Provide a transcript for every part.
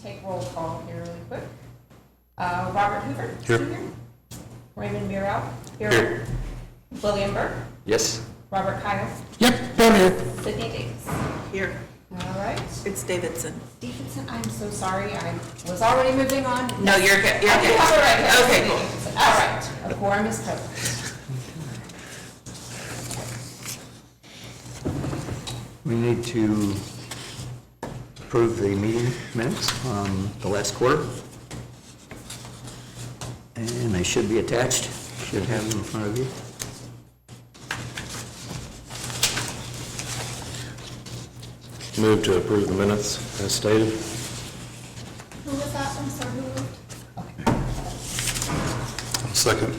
take roll call here really quick. Robert Hoover. Here. Raymond Murrell. Here. William Burke. Yes. Robert Kyle. Yep, I'm here. Sydney Davis. Here. All right. It's Davidson. Stevenson, I'm so sorry. I was already moving on. No, you're good. You're I do good. have it right here. Okay, cool. Davidson. All right. A quorum is present. We need to approve the meeting minutes from the last quarter. And they should be attached. Should have them in front of you. Move to approve the minutes as stated. Who was that? I'm sorry, who moved? Okay. Second.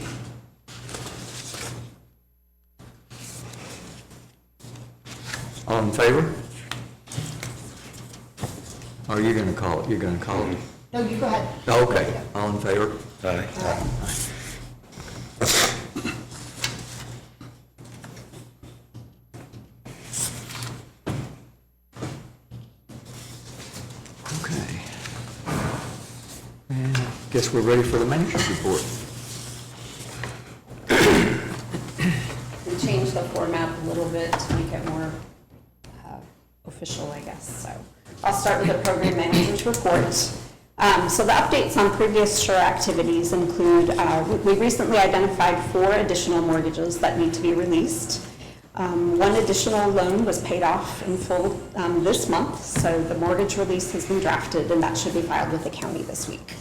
All in favor? Or are you going to call it? You're going to call it? No, you go ahead. Okay. All in favor? Aye. Okay. And I guess we're ready for the manager's report. We changed the format a little bit to make it more official, I guess. So I'll start with the program manager's report. So the updates on previous SURA activities include, we recently identified 4 additional mortgages that need to be released. One additional loan was paid off in full this month, so the mortgage release has been drafted and that should be filed with the county this week.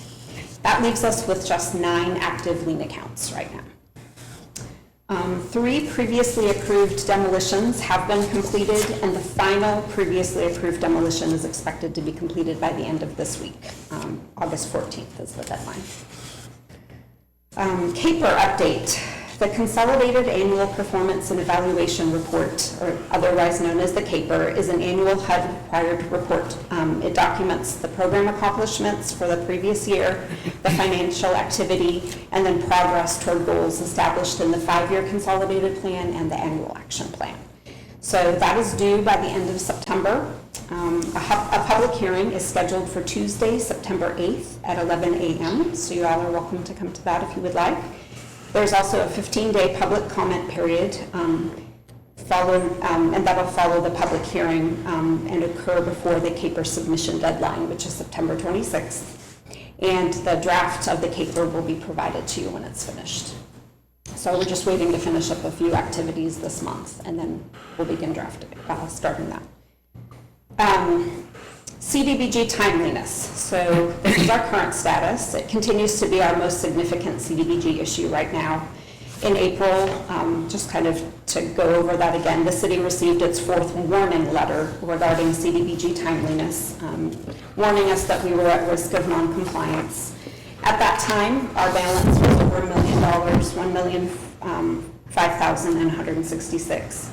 That leaves us with just 9 active lien accounts right now. 3 previously approved demolitions have been completed, and the final previously approved demolition is expected to be completed by the end of this week. August 14th is the deadline. CAPER update. The Consolidated Annual Performance and Evaluation Report, or otherwise known as the CAPER, is an annual HUD-required report. It documents the program accomplishments for the previous year, the financial activity, and then progress toward goals established in the 5-year consolidated plan and the annual action plan. So that is due by the end of September. A public hearing is scheduled for Tuesday, September 8th at 11 a.m., so you all are welcome to come to that if you would like. There's also a 15-day public comment period and that'll follow the public hearing and occur before the CAPER submission deadline, which is September 26th. And the draft of the CAPER will be provided to you when it's finished. So we're just waiting to finish up a few activities this month, and then we'll begin starting that. CDBG timeliness. So this is our current status. It continues to be our most significant CDBG issue right now. In April, just kind of to go over that again, the city received its 4th warning letter regarding CDBG timeliness, warning us that we were at risk of non-compliance. At that time, our balance was over $1 million, $1,005,166.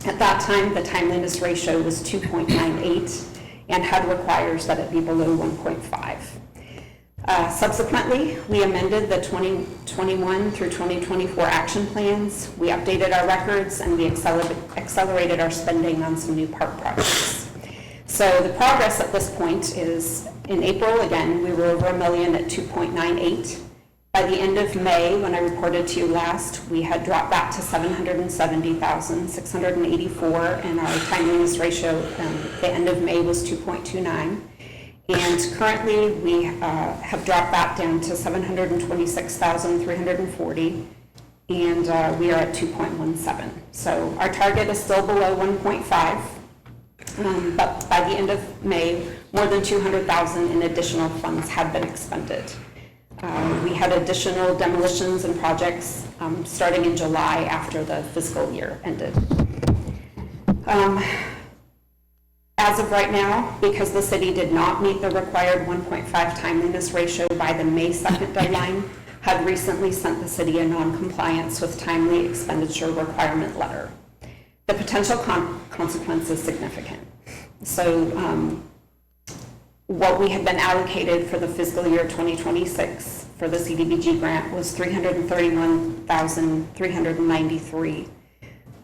At that time, the timeliness ratio was 2.98. and HUD requires that it be below 1.5. Subsequently, we amended the 2021 through 2024 action plans. We updated our records and we accelerated our spending on some new park projects. So the progress at this point is, in April, again, we were over $1 million at 2.98. By the end of May, when I reported to you last, we had dropped back to 770,684, and our timeliness ratio at the end of May was 2.29. And currently, we have dropped back down to 726,340, and we are at 2.17. So our target is still below 1.5, but by the end of May, more than 200,000 in additional funds have been expended. We had additional demolitions and projects starting in July after the fiscal year ended. As of right now, because the city did not meet the required 1.5 timeliness ratio by the May 2nd deadline, HUD recently sent the city a non-compliance with timely expenditure requirement letter. The potential consequence is significant. So what we had been allocated for the fiscal year 2026 for the CDBG grant was $331,393.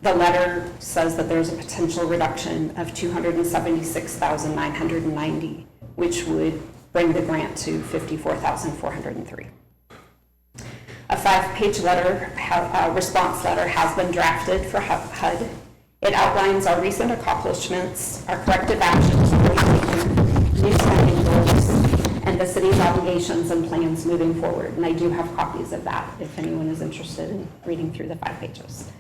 The letter says that there's a potential reduction of $276,990, which would bring the grant to $54,403. A 5-page letter, response letter has been drafted for HUD. It outlines our recent accomplishments, our corrective actions already taken, new spending goals, and the city's obligations and plans moving forward. And I do have copies of that if anyone is interested in reading through the 5 pages.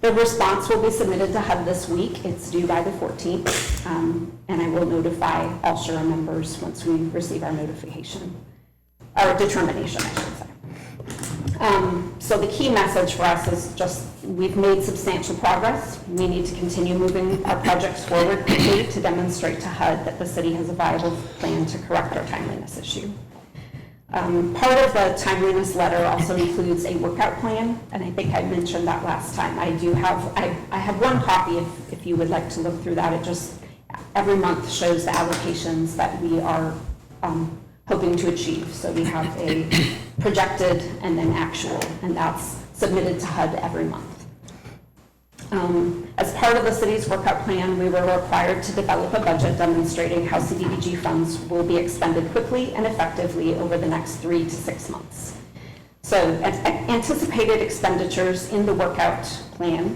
The response will be submitted to HUD this week. It's due by the 14th, and I will notify all SURA members once we receive our notification, or determination, I should say. So the key message for us is just we've made substantial progress. We need to continue moving our projects forward quickly to demonstrate to HUD that the city has a viable plan to correct our timeliness issue. Part of the timeliness letter also includes a workout plan, and I think I mentioned that last time. I have one copy if you would like to look through that. It just every month shows the allocations that we are hoping to achieve. So we have a projected and then actual, and that's submitted to HUD every month. As part of the city's workout plan, we were required to develop a budget demonstrating how CDBG funds will be expended quickly and effectively over the next 3 to 6 months. So anticipated expenditures in the workout plan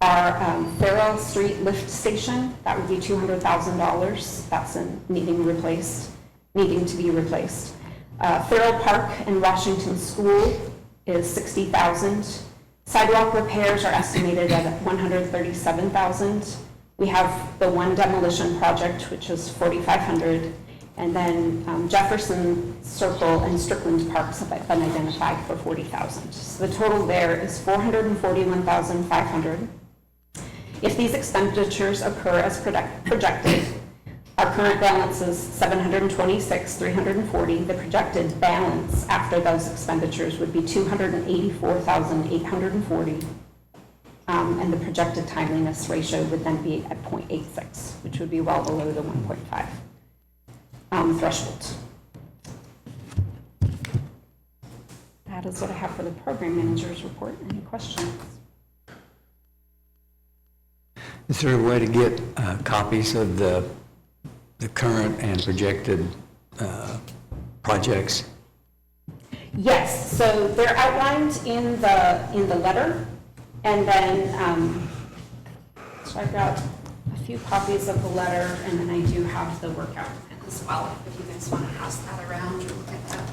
are Farrell Street Lift Station, that would be $200,000. That's needing to be replaced. Farrell Park and Washington School is $60,000. Sidewalk repairs are estimated at $137,000. We have the one demolition project, which is $4,500, and then Jefferson Circle and Strickland Parks have been identified for $40,000. So the total there is $441,500. If these expenditures occur as projected, our current balance is $726,340. The projected balance after those expenditures would be $284,840. And the projected timeliness ratio would then be at 0.86, which would be well below the 1.5 threshold. That is what I have for the program manager's report. Any questions? Is there a way to get copies of the current and projected projects? Yes, so they're outlined in the letter, and then so I've got a few copies of the letter, and then I do have the workout plan as well, if you guys want to pass that around or look at that.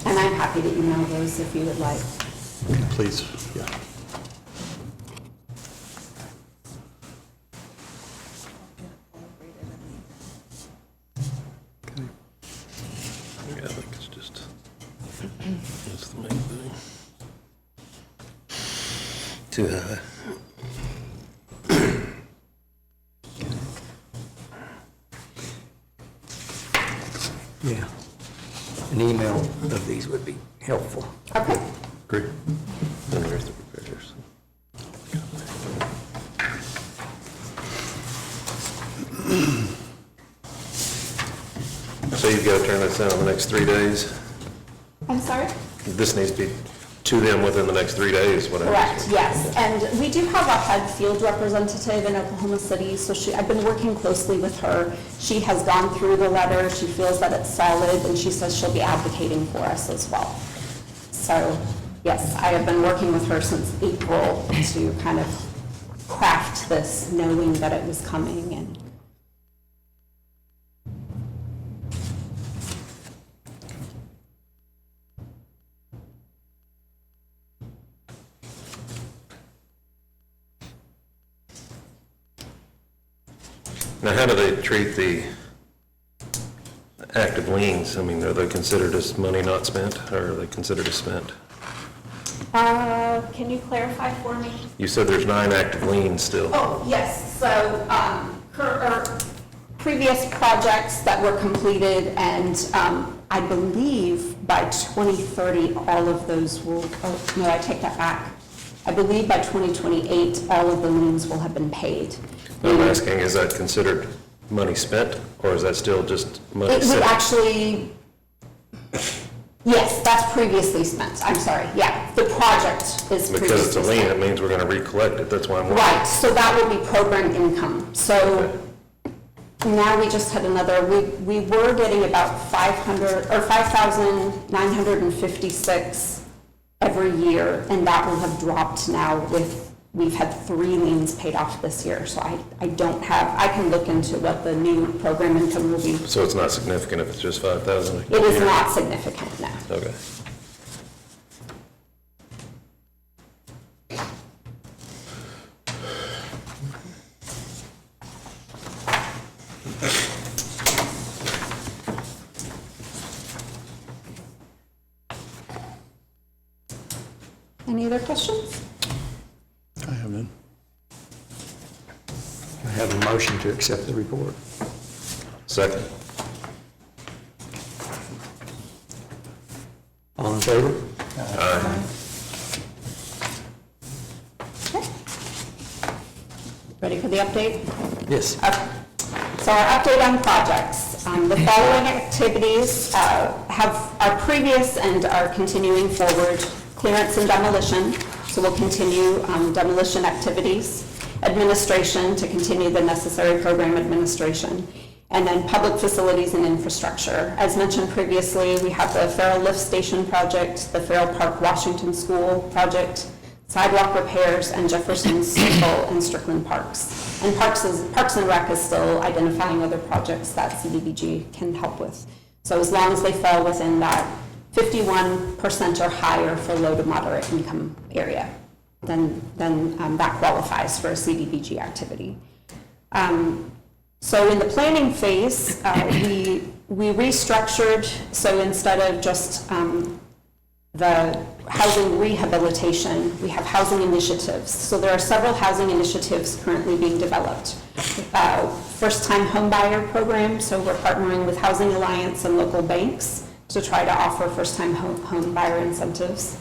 And I'm happy to email those if you would like. Please, yeah. Okay. Yeah, I think it's just, that's the main thing. Too high. Yeah. An email of these would be helpful. Okay. Great. Then there's the repairs. So you've got to turn this in the next 3 days? I'm sorry? This needs to be to them within the next 3 days, whatever. Correct, yes. And we do have a HUD field representative in Oklahoma City, so I've been working closely with her. She has gone through the letter, she feels that it's solid, and she says she'll be advocating for us as well. So, yes, I have been working with her since April to kind of craft this, knowing that it was coming. And Now, how do they treat the active liens? I mean, are they considered as money not spent, or are they considered as spent? can you clarify for me? You said there's 9 active liens still. Oh, yes, so previous projects that were completed, and I believe by 2030, all of those will, oh, no, I take that back. I believe by 2028, all of the liens will have been paid. I'm asking, is that considered money spent, or is that still just money It would sitting? actually, yes, that's previously spent, I'm sorry, yeah, the project is previously spent. Because it's a lien, it means we're going to recollect it, that's why I'm wondering. Right, so that would be program income. So now we just had another, we were getting about 5,956 every year, and that will have dropped now with, we've had 3 liens paid off this year, so I don't have, I can look into what the new program income will be. So it's not significant if it's just 5,000? It is not significant, no. Okay. Any other questions? I have none. I have a motion to accept the report. Second. All in favor? Aye. Okay. Ready for the update? Yes. Okay. So our update on projects. The following activities have our previous and are continuing forward: clearance and demolition, so we'll continue demolition activities; administration, to continue the necessary program administration; and then public facilities and infrastructure. As mentioned previously, we have the Farrell Lift Station project, the Farrell Park Washington School project, sidewalk repairs, and Jefferson Circle and Strickland Parks. And Parks and Rec is still identifying other projects that CDBG can help with. So as long as they fall within that 51% or higher for low to moderate income area, then that qualifies for a CDBG activity. So in the planning phase, we restructured, so instead of just the housing rehabilitation, we have housing initiatives. So there are several housing initiatives currently being developed. First-time home buyer program, so we're partnering with Housing Alliance and local banks to try to offer first-time home buyer incentives.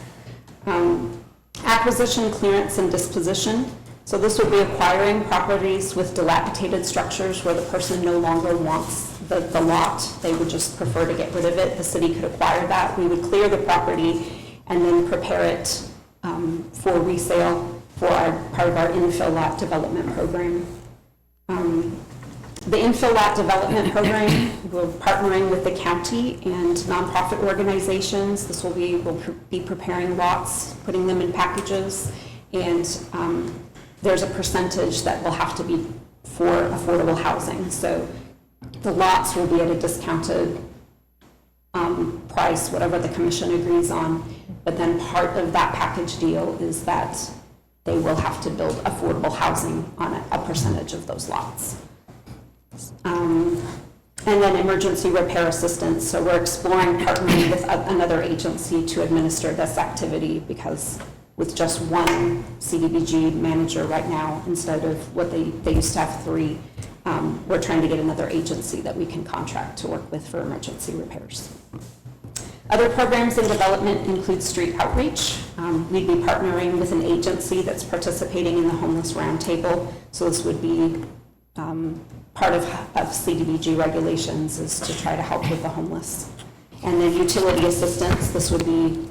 Acquisition, clearance, and disposition. So this would be acquiring properties with dilapidated structures where the person no longer wants the lot. They would just prefer to get rid of it. The city could acquire that. We would clear the property and then prepare it for resale for part of our infill lot development program. The infill lot development program, we're partnering with the county and nonprofit organizations. This will be, we'll be preparing lots, putting them in packages, and there's a percentage that will have to be for affordable housing. So the lots will be at a discounted price, whatever the commission agrees on, but then part of that package deal is that they will have to build affordable housing on a percentage of those lots. And then emergency repair assistance. So we're exploring partnering with another agency to administer this activity, because with just one CDBG manager right now, instead of what they used to have 3, we're trying to get another agency that we can contract to work with for emergency repairs. Other programs in development include street outreach. We'd be partnering with an agency that's participating in the Homeless Roundtable. So this would be part of CDBG regulations, is to try to help with the homeless. And then utility assistance, this would be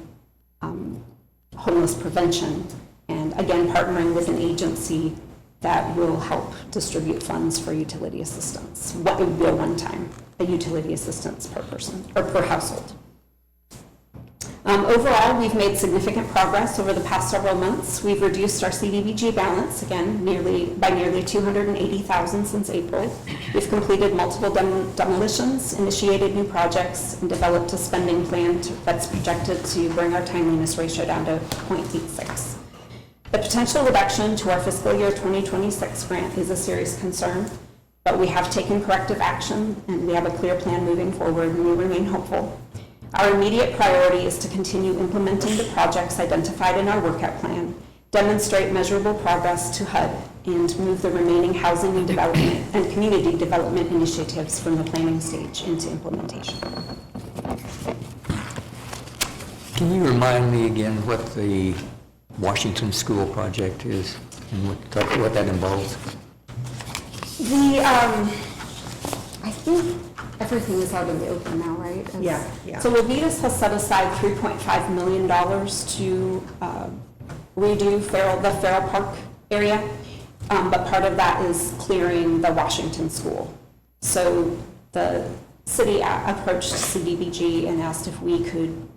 homeless prevention. And again, partnering with an agency that will help distribute funds for utility assistance. What would be a one-time, a utility assistance per person or per household. Overall, we've made significant progress over the past several months. We've reduced our CDBG balance, again, by nearly $280,000 since April. We've completed multiple demolitions, initiated new projects, and developed a spending plan that's projected to bring our timeliness ratio down to 0.86. The potential reduction to our fiscal year 2026 grant is a serious concern, but we have taken corrective action, and we have a clear plan moving forward, and we remain hopeful. Our immediate priority is to continue implementing the projects identified in our workout plan, demonstrate measurable progress to HUD, and move the remaining housing and development and community development initiatives from the planning stage into implementation. Can you remind me again what the Washington School project is and what that involves? I think everything is out in the open now, right? Yeah, yeah. So Levitas has set aside $3.5 million to redo the Farrell Park area, but part of that is clearing the Washington School. So the city approached CDBG and asked if we could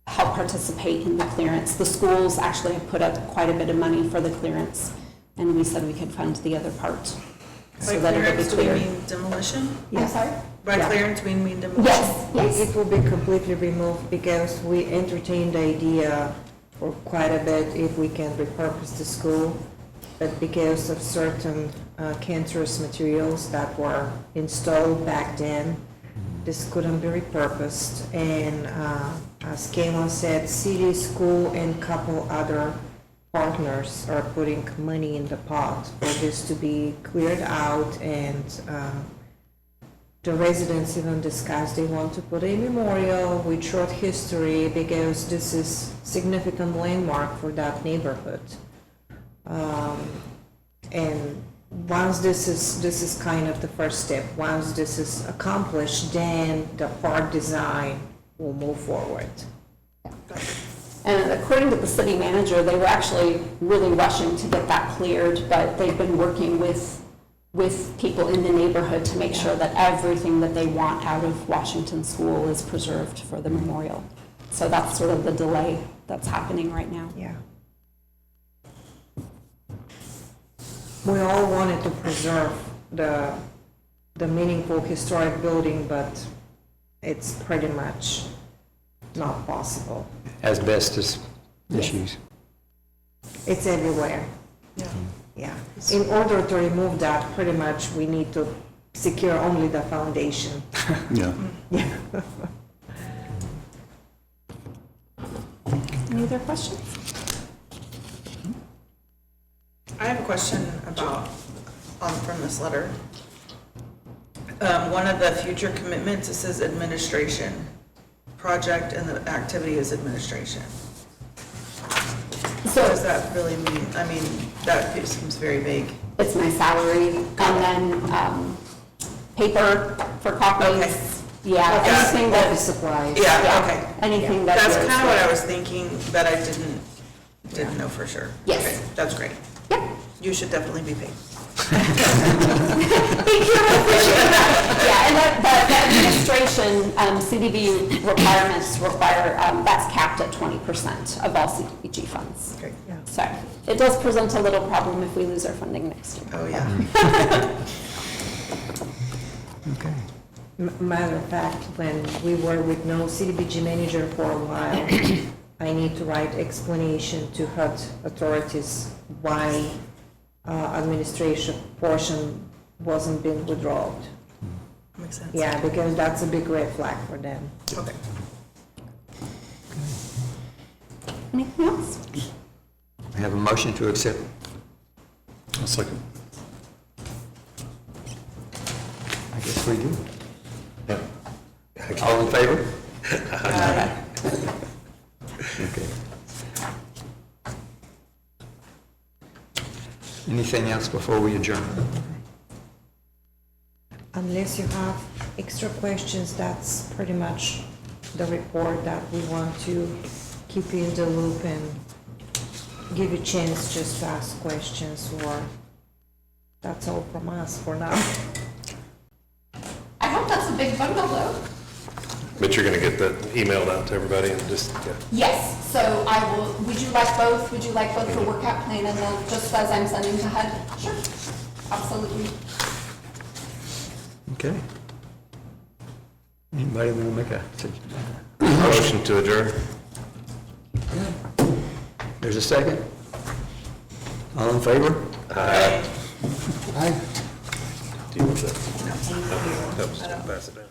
help participate in the clearance. The schools actually have put up quite a bit of money for the clearance, and we said we could fund the other part. So By that it'll be clearance, do we cleared. mean demolition? I'm sorry? By Yeah. clearance, we mean demolition? Yes, yes. It will be completely removed because we entertained the idea for quite a bit if we can repurpose the school, but because of certain cancerous materials that were installed back then, this couldn't be repurposed. And as Kayla said, city, school, and couple other partners are putting money in the pot for this to be cleared out, and the residents even discussed they want to put a memorial with short history because this is significant landmark for that neighborhood. And once this is kind of the first step, once this is accomplished, then the park design will move forward. And according to the city manager, they were actually really rushing to get that cleared, but they've been working with people in the neighborhood to make sure that everything that they want out of Washington School is preserved for the memorial. So that's sort of the delay that's happening right now. Yeah. We all wanted to preserve the meaningful historic building, but it's pretty much not possible. Asbestos issues. It's everywhere. Yeah. Yeah. In order to remove that, pretty much we need to secure only the foundation. Yeah. Yeah. Any other questions? I have a question about, from this letter. One of the future commitments, it says administration. Project and the activity is administration. What does that really mean? I mean, that seems very vague. It's my salary, and then paper for copies. Okay. Yeah, Okay. anything Office that, supplies. Yeah, okay. anything that That's goes kind of what I with- was thinking, but I didn't know for sure. Yes. Okay, that's great. Yep. You should definitely be paid. Thank you, I appreciate that. Yeah, and the administration, CDB requirements require, that's capped at 20% of all CDBG funds. Okay. Yeah. So it does present a little problem if we lose our funding next year. Oh, yeah. Okay. Matter of fact, when we were with no CDBG manager for a while, I need to write explanation to HUD authorities why administration portion wasn't being withdrawn. Makes sense. Yeah, because that's a big red flag for them. Okay. Anything else? I have a motion to accept. A second. I guess we do. Yeah. All in favor? Okay. Anything else before we adjourn? Unless you have extra questions, that's pretty much the report that we want to keep you in the loop and give you a chance just to ask questions, or that's all from us for now. I hope that's a big bungalow. But you're gonna get that emailed out to everybody and just, yeah. Yes, so I will, would you like both? Would you like both the workout plan and then just as I'm sending to HUD? Sure, absolutely. Okay. Anybody want to make a, Motion to adjourn. there's a second? All in favor? Aye. Aye. Do you want that? Help us pass it down.